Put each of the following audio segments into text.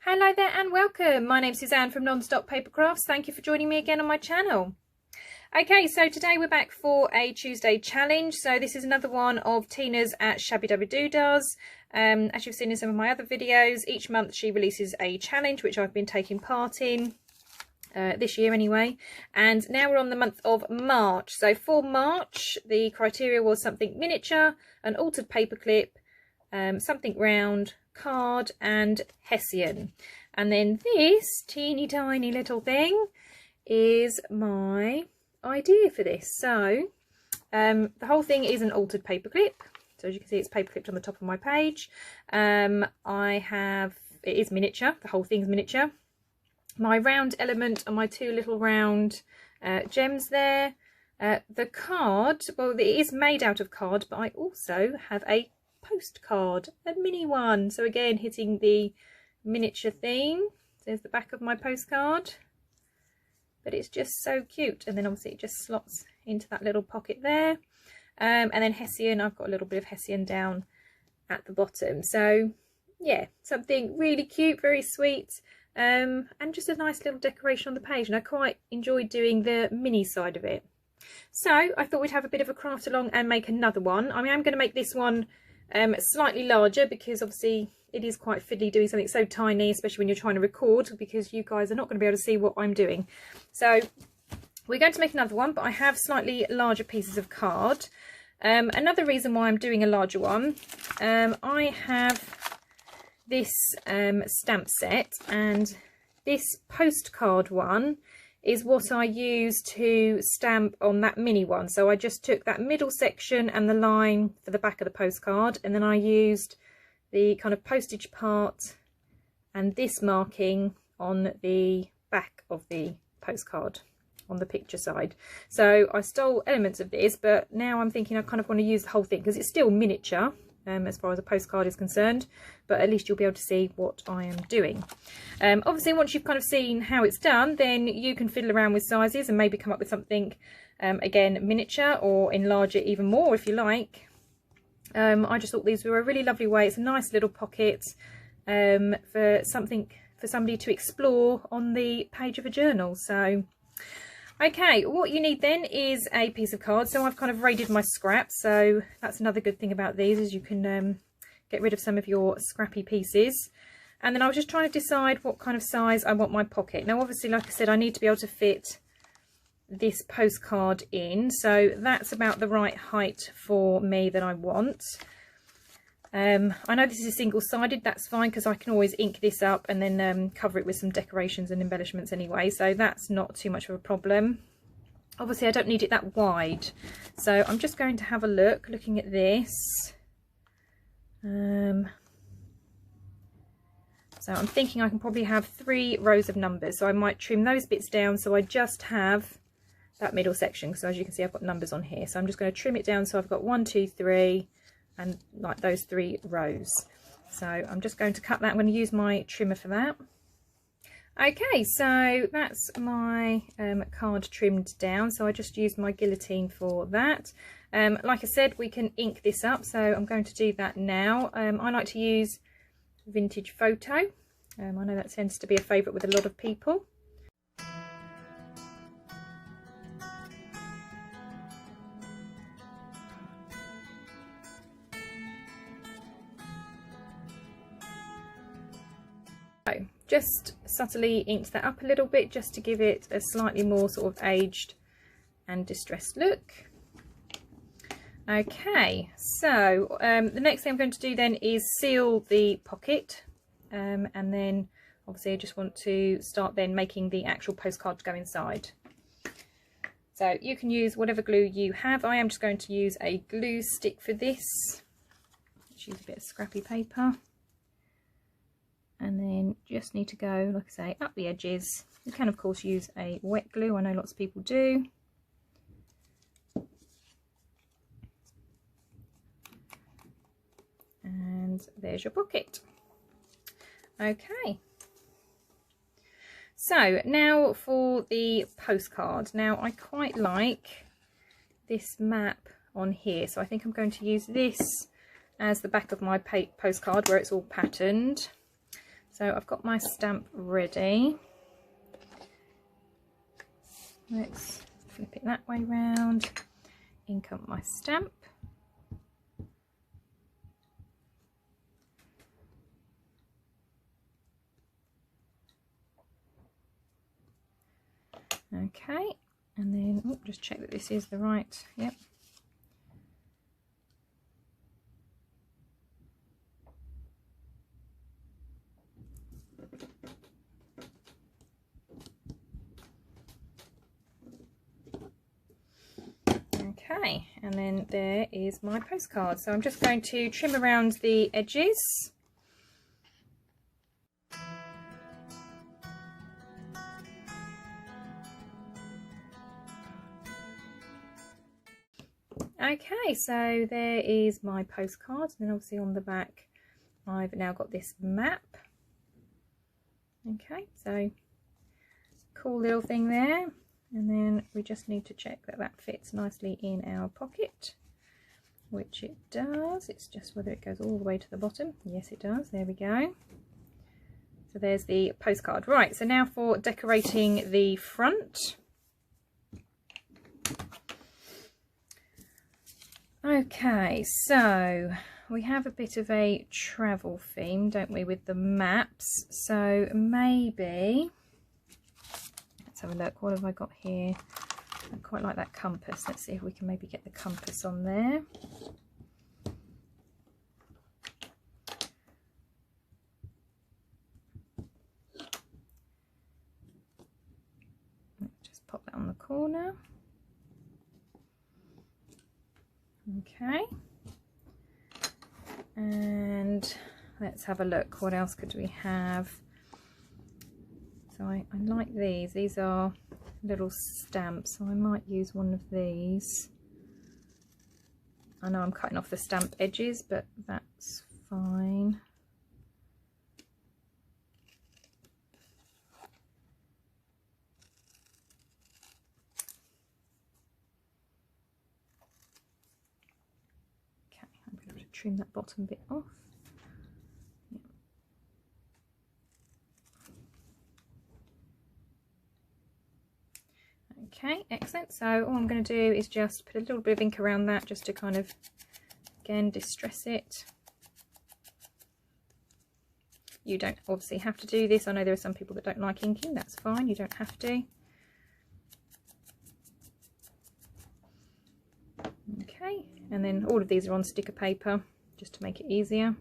Hello there and welcome. My name's Suzanne from Nonstop Papercrafts. Thank you for joining me again on my channel. Okay, so today we're back for a Tuesday challenge. So this is another one of Tina's at Shabbydabbydoodah. As you've seen in some of my other videos, each month she releases a challenge which I've been taking part in. This year anyway, and now we're on the month of March. So for March the criteria was something miniature, an altered paperclip, something round, card and hessian. And then this teeny tiny little thing is my idea for this. So the whole thing is an altered paperclip. So as you can see, it's paperclipped on the top of my page. It is miniature, the whole thing's miniature. My round element are my two little round gems there. The card, well, it is made out of card, but I also have a postcard, a mini one. So again, hitting the miniature theme. There's the back of my postcard. But it's just so cute. And then obviously it just slots into that little pocket there. And then hessian, I've got a little bit of hessian down at the bottom. So yeah, something really cute, very sweet. And just a nice little decoration on the page, and I quite enjoyed doing the mini side of it. So I thought we'd have a bit of a craft along and make another one. I mean, I'm going to make this one slightly larger because obviously it is quite fiddly doing something so tiny, especially when you're trying to record, because you guys are not going to be able to see what I'm doing. So we're going to make another one, but I have slightly larger pieces of card. Another reason why I'm doing a larger one, I have this stamp set, and this postcard one is what I use to stamp on that mini one. So I just took that middle section and the line for the back of the postcard, and then I used the kind of postage part and this marking on the back of the postcard on the picture side. So I stole elements of this, but now I'm thinking I kind of want to use the whole thing because it's still miniature as far as a postcard is concerned, but at least you'll be able to see what I am doing. Obviously once you've kind of seen how it's done, then you can fiddle around with sizes and maybe come up with something again miniature, or enlarge it even more if you like. I just thought these were a really lovely way. It's a nice little pocket for somebody to explore on the page of a journal. So okay, what you need then is a piece of card. So I've kind of raided my scraps, so that's another good thing about these, is you can get rid of some of your scrappy pieces. And then I was just trying to decide what kind of size I want my pocket. Now obviously, like I said, I need to be able to fit this postcard in, so that's about the right height for me that I want. I know this is single-sided, that's fine, because I can always ink this up and then cover it with some decorations and embellishments anyway, so that's not too much of a problem. Obviously I don't need it that wide, so I'm just going to have a look, looking at this. So I'm thinking I can probably have 3 rows of numbers, so I might trim those bits down so I just have that middle section. So as you can see, I've got numbers on here, so I'm just going to trim it down so I've got 1, 2, 3, and like those 3 rows. So I'm just going to cut that. I'm going to use my trimmer for that. Okay, so that's my card trimmed down, so I just used my guillotine for that. Like I said, we can ink this up, so I'm going to do that now. I like to use Vintage Photo. I know that tends to be a favourite with a lot of people. So just subtly inked that up a little bit just to give it a slightly more sort of aged and distressed look. Okay, so the next thing I'm going to do then is seal the pocket, and then obviously I just want to start then making the actual postcard to go inside. So you can use whatever glue you have. I am just going to use a glue stick for this. Let's use a bit of scrappy paper. And then just need to go, like I say, up the edges. You can of course use a wet glue, I know lots of people do. And there's your pocket. Okay. So now for the postcard. Now I quite like this map on here, so I think I'm going to use this as the back of my postcard where it's all patterned. So I've got my stamp ready. Let's flip it that way round, ink up my stamp. Okay, and then just check that this is the right, yep. Okay, and then there is my postcard. So I'm just going to trim around the edges. Okay, so there is my postcard, and then obviously on the back I've now got this map. Okay, so cool little thing there, and then we just need to check that that fits nicely in our pocket, which it does. It's just whether it goes all the way to the bottom. Yes, it does. There we go. So there's the postcard. Right, so now for decorating the front. Okay, so we have a bit of a travel theme, don't we, with the maps? So maybe, let's have a look. What have I got here? I quite like that compass. Let's see if we can maybe get the compass on there. Let's just pop that on the corner. Okay, and let's have a look. What else could we have? So I like these are little stamps, so I might use one of these. I know I'm cutting off the stamp edges, but that's fine. Trim that bottom bit off. Yep. Okay, excellent. So all I'm going to do is just put a little bit of ink around that, just to kind of, again, distress it. You don't obviously have to do this. I know there are some people that don't like inking. That's fine. You don't have to. Okay, and then all of these are on sticker paper just to make it easier.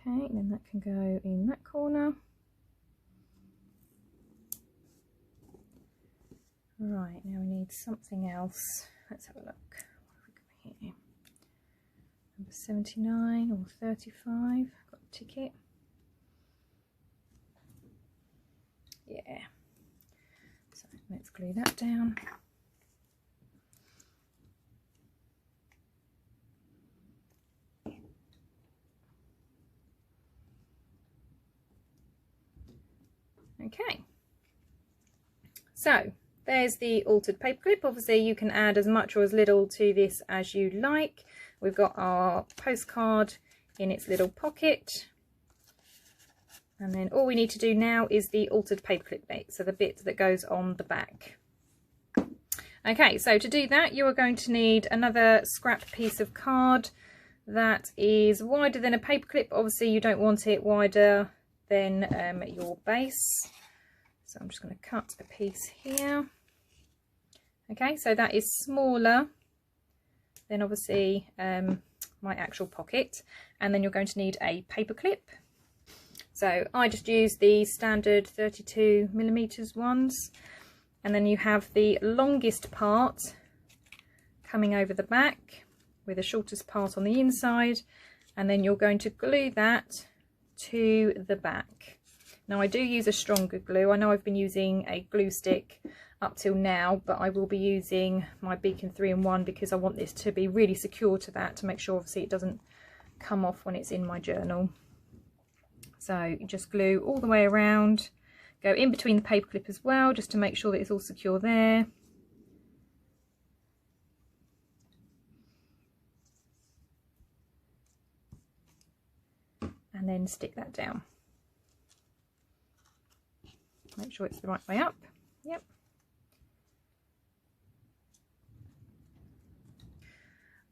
Okay, and then that can go in that corner. Right, now we need something else. Let's have a look. What have we got here? Number 79 or 35. Got a ticket. Yeah. So let's glue that down. Okay. So there's the altered paperclip. Obviously you can add as much or as little to this as you like. We've got our postcard in its little pocket. And then all we need to do now is the altered paperclip bit, so the bit that goes on the back. Okay, so to do that you are going to need another scrap piece of card that is wider than a paperclip. Obviously you don't want it wider than your base. So I'm just going to cut a piece here. Okay, so that is smaller than obviously my actual pocket. And then you're going to need a paperclip. So I just use the standard 32mm ones, and then you have the longest part coming over the back with the shortest part on the inside, and then you're going to glue that to the back. Now I do use a stronger glue. I know I've been using a glue stick up till now, but I will be using my Beacon 3-in-1 because I want this to be really secure to that, to make sure obviously it doesn't come off when it's in my journal. So you just glue all the way around. go in between the paperclip as well, just to make sure that it's all secure there. And then stick that down. Make sure it's the right way up. Yep.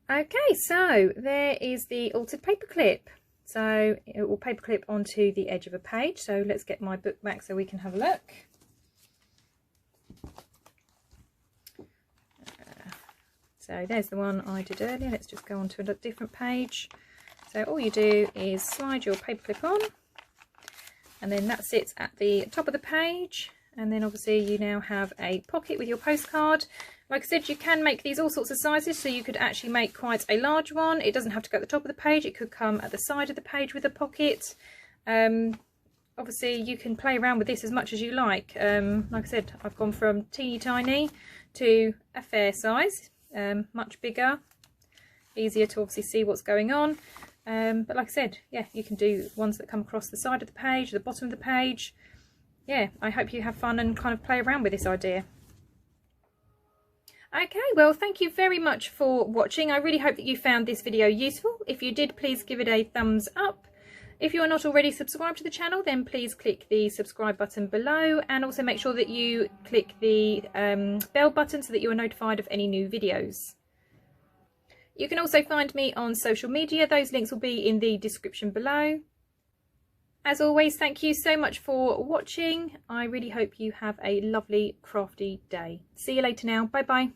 Okay, so there is the altered paperclip. So it will paperclip onto the edge of a page. So let's get my book back so we can have a look. So there's the one I did earlier. Let's just go on to a different page. So all you do is slide your paperclip on, and then that sits at the top of the page, and then obviously you now have a pocket with your postcard. Like I said, you can make these all sorts of sizes, so you could actually make quite a large one. It doesn't have to go at the top of the page, it could come at the side of the page with a pocket. Obviously you can play around with this as much as you like. Like I said, I've gone from teeny tiny to a fair size, much bigger, easier to obviously see what's going on. But like I said, yeah, you can do ones that come across the side of the page, the bottom of the page. Yeah, I hope you have fun and kind of play around with this idea. Okay, well, thank you very much for watching. I really hope that you found this video useful. If you did, please give it a thumbs up. If you are not already subscribed to the channel, then please click the subscribe button below, and also make sure that you click the bell button so that you are notified of any new videos. You can also find me on social media. Those links will be in the description below. As always, thank you so much for watching. I really hope you have a lovely crafty day. See you later now. Bye bye.